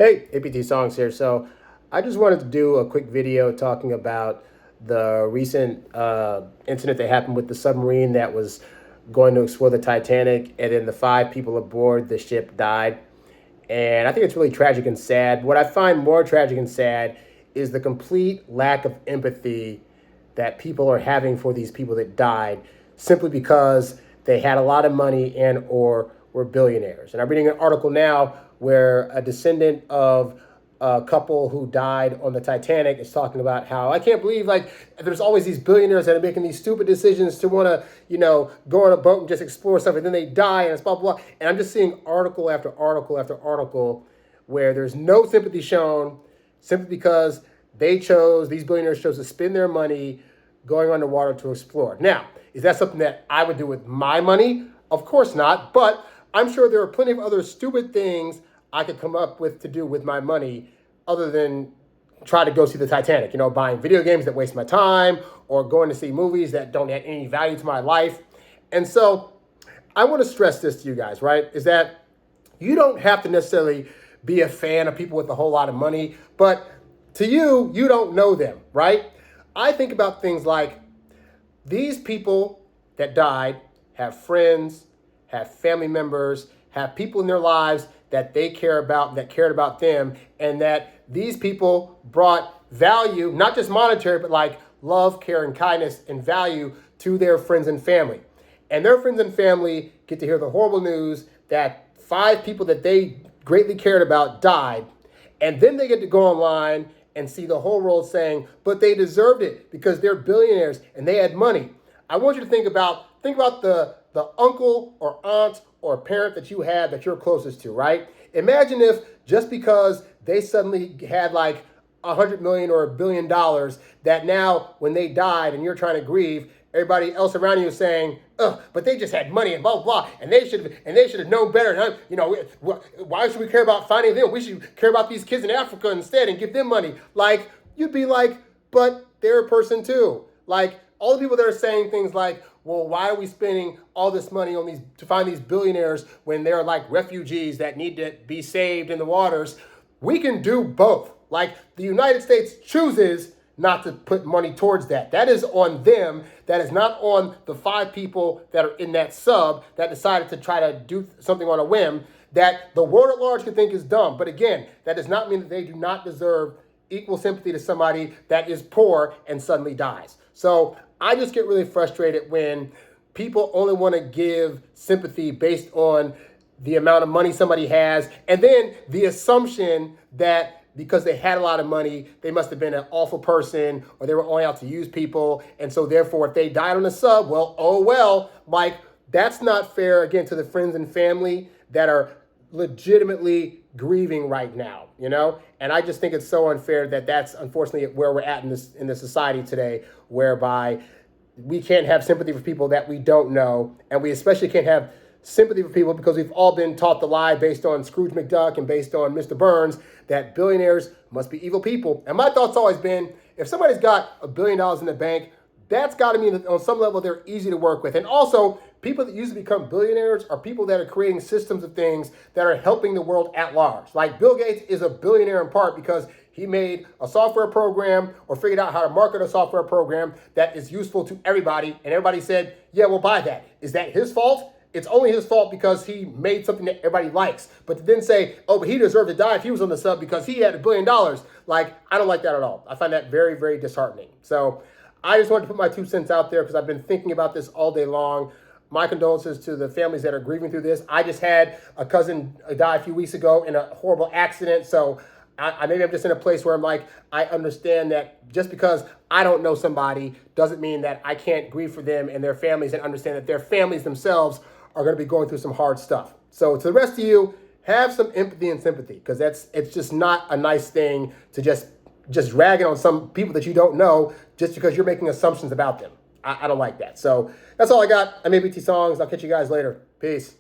Hey, APT Songs here. So I just wanted to do a quick video talking about the recent incident that happened with the submarine that was going to explore the Titanic, and then the 5 people aboard the ship died. And I think it's really tragic and sad. What I find more tragic and sad is the complete lack of empathy that people are having for these people that died simply because they had a lot of money and or were billionaires. And I'm reading an article now where a descendant of a couple who died on the Titanic is talking about how I can't believe there's always these billionaires that are making these stupid decisions to want to go on a boat and just explore stuff, and then they die and it's blah blah blah. And I'm just seeing article after article after article where there's no sympathy shown simply because these billionaires chose to spend their money going underwater to explore. Now, is that something that I would do with my money? Of course not, but I'm sure there are plenty of other stupid things I could come up with to do with my money other than try to go see the Titanic, buying video games that waste my time or going to see movies that don't add any value to my life. And so I want to stress this to you guys, right, is that you don't have to necessarily be a fan of people with a whole lot of money, but to you, you don't know them, right? I think about things like these people that died have friends, have family members, have people in their lives that they care about, that cared about them, and that these people brought value, not just monetary, but like love, care, and kindness and value to their friends and family. And their friends and family get to hear the horrible news that 5 people that they greatly cared about died. And then they get to go online and see the whole world saying, but they deserved it because they're billionaires and they had money. I want you to think about the uncle or aunt or parent that you have that you're closest to, right? Imagine if just because they suddenly had like $100 million or $1 billion, that now when they died and you're trying to grieve, everybody else around you is saying, but they just had money and blah, blah, blah, and they should have known better. Why should we care about finding them? We should care about these kids in Africa instead and give them money. Like, you'd be like, but they're a person too. Like, all the people that are saying things like, well, why are we spending all this money on these to find these billionaires when they're like refugees that need to be saved in the waters? We can do both. Like, the United States chooses not to put money towards that. That is on them. That is not on the 5 people that are in that sub that decided to try to do something on a whim that the world at large can think is dumb. But again, that does not mean that they do not deserve equal sympathy to somebody that is poor and suddenly dies. So I just get really frustrated when people only want to give sympathy based on the amount of money somebody has, and then the assumption that because they had a lot of money, they must have been an awful person or they were only out to use people. And so therefore, if they died on a sub, well, oh well, like, that's not fair, again, to the friends and family that are legitimately grieving right now, And I just think it's so unfair that that's unfortunately where we're at in this society today, whereby we can't have sympathy for people that we don't know, and we especially can't have sympathy for people because we've all been taught the lie based on Scrooge McDuck and based on Mr. Burns that billionaires must be evil people. And my thought's always been, if somebody's got $1 billion in the bank, that's got to mean that on some level they're easy to work with. And also, people that used to become billionaires are people that are creating systems of things that are helping the world at large. Like Bill Gates is a billionaire in part because he made a software program or figured out how to market a software program that is useful to everybody. And everybody said, yeah, we'll buy that. Is that his fault? It's only his fault because he made something that everybody likes. But to then say, oh, but he deserved to die if he was on the sub because he had $1 billion. Like, I don't like that at all. I find that very, very disheartening. So I just wanted to put my 2 cents out there because I've been thinking about this all day long. My condolences to the families that are grieving through this. I just had a cousin die a few weeks ago in a horrible accident. So maybe I'm just in a place where I'm like, I understand that just because I don't know somebody doesn't mean that I can't grieve for them and their families and understand that their families themselves are going to be going through some hard stuff. So to the rest of you, have some empathy and sympathy, because it's just not a nice thing to just ragging on some people that you don't know just because you're making assumptions about them. I don't like that. So that's all I got. I'm ABT Songs. I'll catch you guys later. Peace.